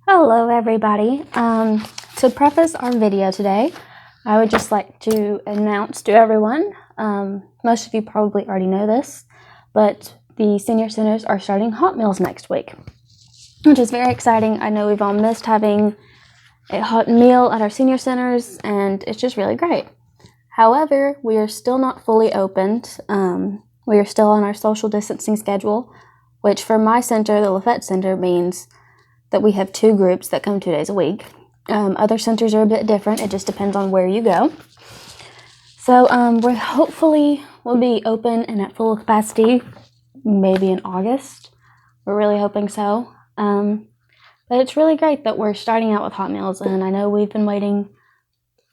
Hello everybody. To preface our video today, I would just like to announce to everyone, most of you probably already know this, but the senior centers are starting hot meals next week, which is very exciting. I know we've all missed having a hot meal at our senior centers, and it's just really great. However, we are still not fully opened. We are still on our social distancing schedule, which for my center, the Lafette Center, means that we have 2 groups that come 2 days a week. Other centers are a bit different. It just depends on where you go. So we hopefully will be open and at full capacity maybe in August. We're really hoping so. But it's really great that we're starting out with hot meals, and I know we've been waiting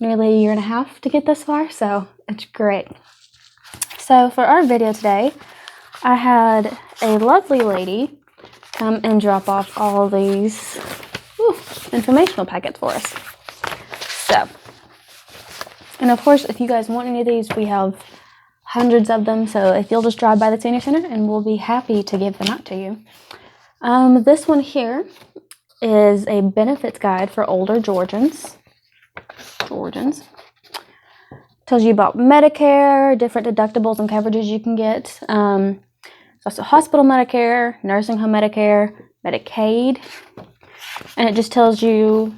nearly a year and a half to get this far, so it's great. So for our video today, I had a lovely lady come and drop off all these informational packets for us. So, and of course, if you guys want any of these, we have hundreds of them. So if you'll just drive by the senior center, and we'll be happy to give them out to you. This one here is a benefits guide for older Georgians. Tells you about Medicare, different deductibles and coverages you can get. Also hospital Medicare, nursing home Medicare, Medicaid, and it just tells you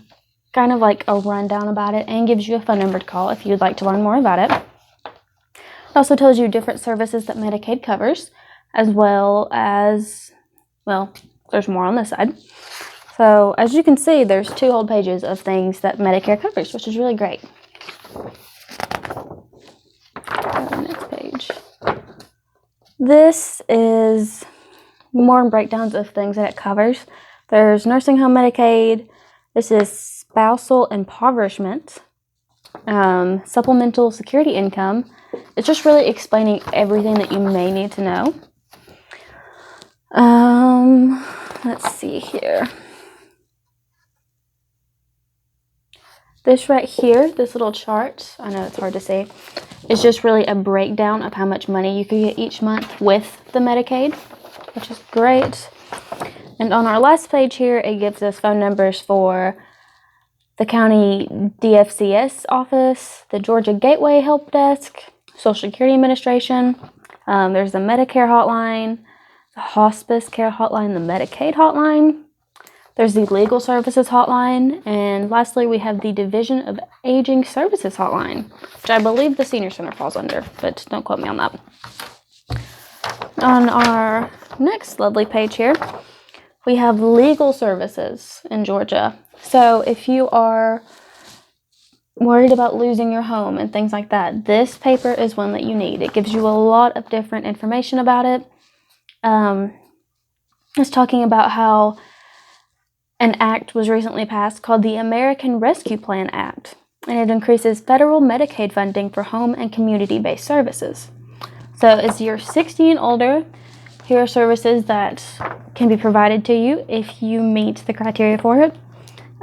kind of like a rundown about it and gives you a phone number to call if you'd like to learn more about it. It also tells you different services that Medicaid covers, as well as, well, there's more on this side. So as you can see, there's 2 whole pages of things that Medicare covers, which is really great. Next page. This is more breakdowns of things that it covers. There's nursing home Medicaid. This is spousal impoverishment, supplemental security income. It's just really explaining everything that you may need to know. Let's see here. This right here, this little chart, I know it's hard to see, is just really a breakdown of how much money you can get each month with the Medicaid, which is great. And on our last page here, it gives us phone numbers for the county DFCS office, the Georgia Gateway Help Desk, Social Security Administration. There's the Medicare hotline, the hospice care hotline, the Medicaid hotline. There's the legal services hotline, and lastly, we have the Division of Aging Services hotline, which I believe the senior center falls under, but don't quote me on that. On our next lovely page here, we have legal services in Georgia. So if you are worried about losing your home and things like that, this paper is one that you need. It gives you a lot of different information about it. It's talking about how an act was recently passed called the American Rescue Plan Act, and it increases federal Medicaid funding for home and community-based services. So as you're 60 and older, here are services that can be provided to you if you meet the criteria for it.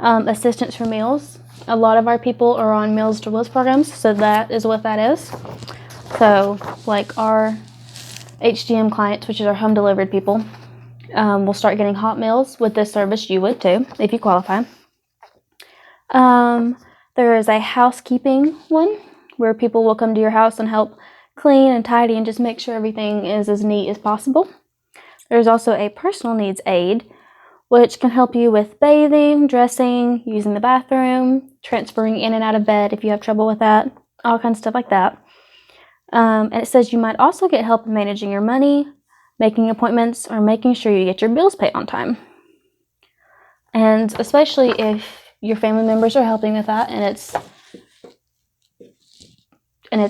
Assistance for meals. A lot of our people are on Meals to Wills programs, so that is what that is. So like our HDM clients, which is our home delivered people, we'll start getting hot meals with this service. You would too, if you qualify. There is a housekeeping one where people will come to your house and help clean and tidy and just make sure everything is as neat as possible. There's also a personal needs aid, which can help you with bathing, dressing, using the bathroom, transferring in and out of bed if you have trouble with that, all kinds of stuff like that. And it says you might also get help in managing your money, making appointments, or making sure you get your bills paid on time. And especially if your family members are helping with that and it's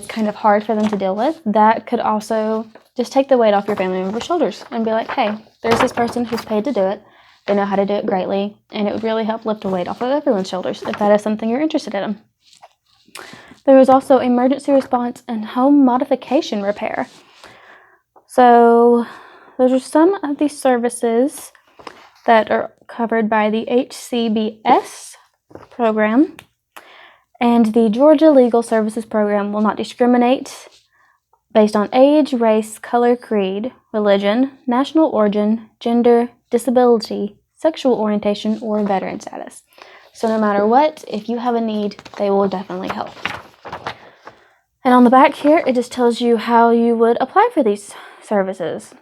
kind of hard for them to deal with, that could also just take the weight off your family member's shoulders and be like, hey, there's this person who's paid to do it. They know how to do it greatly, and it would really help lift the weight off of everyone's shoulders if that is something you're interested in. There is also emergency response and home modification repair. So those are some of the services that are covered by the HCBS program. And the Georgia Legal Services Program will not discriminate based on age, race, color, creed, religion, national origin, gender, disability, sexual orientation, or veteran status. So no matter what, if you have a need, they will definitely help. And on the back here, it just tells you how you would apply for these services.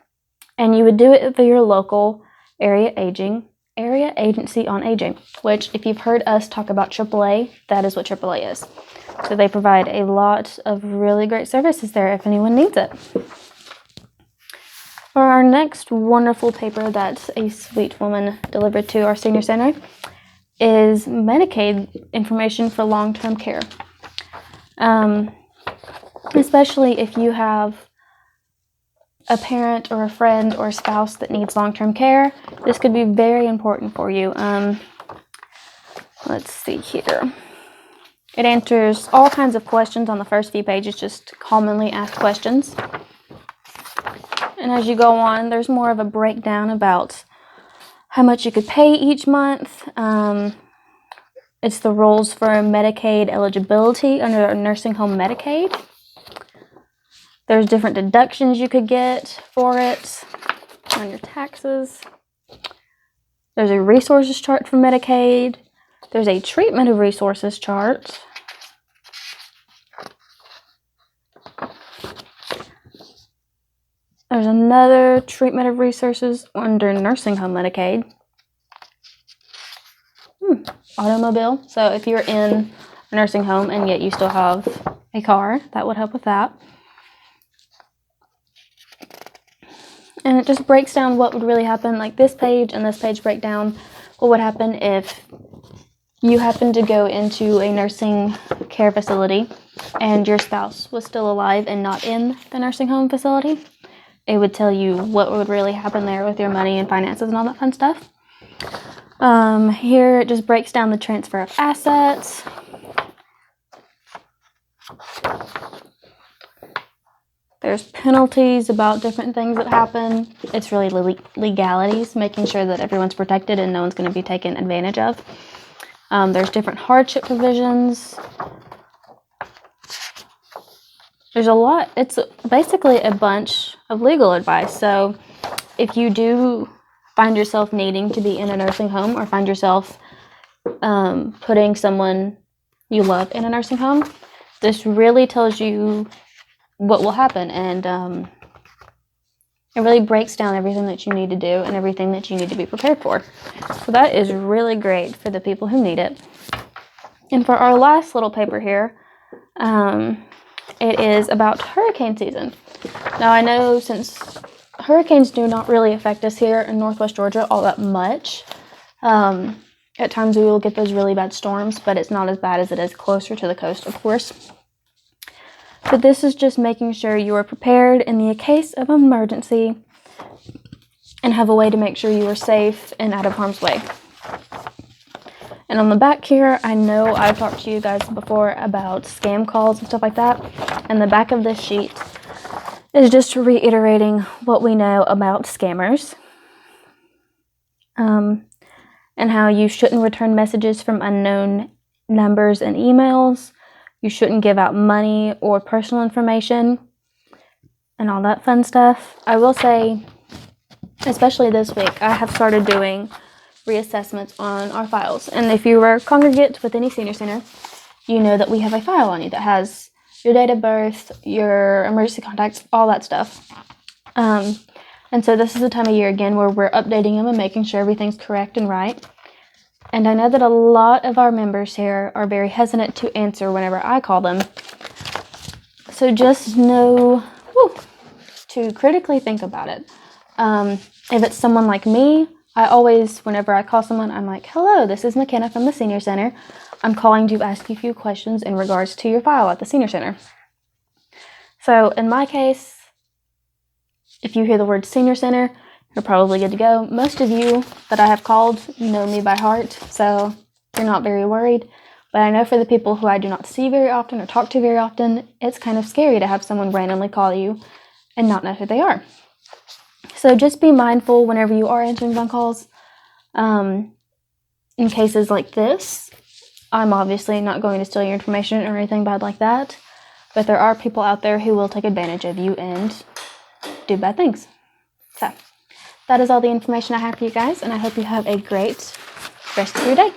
And you would do it through your local area agency on aging, which if you've heard us talk about AAA, that is what AAA is. So they provide a lot of really great services there if anyone needs it. For our next wonderful paper that a sweet woman delivered to our senior center is Medicaid information for long-term care. Especially if you have a parent or a friend or a spouse that needs long-term care, this could be very important for you. Let's see here. It answers all kinds of questions on the first few pages, just commonly asked questions. And as you go on, there's more of a breakdown about how much you could pay each month. It's the rules for Medicaid eligibility under nursing home Medicaid. There's different deductions you could get for it on your taxes. There's a resources chart for Medicaid. There's a treatment of resources chart. There's another treatment of resources under nursing home Medicaid. Automobile. So if you're in a nursing home and yet you still have a car, that would help with that. And it just breaks down what would really happen, like this page and this page break down what would happen if you happen to go into a nursing care facility and your spouse was still alive and not in the nursing home facility. It would tell you what would really happen there with your money and finances and all that fun stuff. Here it just breaks down the transfer of assets. There's penalties about different things that happen. It's really legalities, making sure that everyone's protected and no one's going to be taken advantage of. There's different hardship provisions. There's a lot. It's basically a bunch of legal advice. So if you do find yourself needing to be in a nursing home or find yourself putting someone you love in a nursing home, this really tells you what will happen, and it really breaks down everything that you need to do and everything that you need to be prepared for. So that is really great for the people who need it. And for our last little paper here, it is about hurricane season. Now I know since hurricanes do not really affect us here in Northwest Georgia all that much, at times we will get those really bad storms, but it's not as bad as it is closer to the coast, of course. But this is just making sure you are prepared in the case of emergency and have a way to make sure you are safe and out of harm's way. And on the back here, I know I've talked to you guys before about scam calls and stuff like that. And the back of this sheet is just reiterating what we know about scammers. And how you shouldn't return messages from unknown numbers and emails. You shouldn't give out money or personal information and all that fun stuff. I will say, especially this week, I have started doing reassessments on our files. And if you were a congregate with any senior center, you know that we have a file on you that has your date of birth, your emergency contacts, all that stuff. And so this is the time of year again where we're updating them and making sure everything's correct and right. And I know that a lot of our members here are very hesitant to answer whenever I call them. So just know to critically think about it. If it's someone like me, I always, whenever I call someone, I'm like, hello, this is McKenna from the Senior Center. I'm calling to ask you a few questions in regards to your file at the Senior Center. So in my case, if you hear the word Senior Center, you're probably good to go. Most of you that I have called know me by heart, so you're not very worried. But I know for the people who I do not see very often or talk to very often, it's kind of scary to have someone randomly call you and not know who they are. So just be mindful whenever you are answering phone calls. In cases like this, I'm obviously not going to steal your information or anything bad like that, but there are people out there who will take advantage of you and do bad things. So that is all the information I have for you guys, and I hope you have a great rest of your day.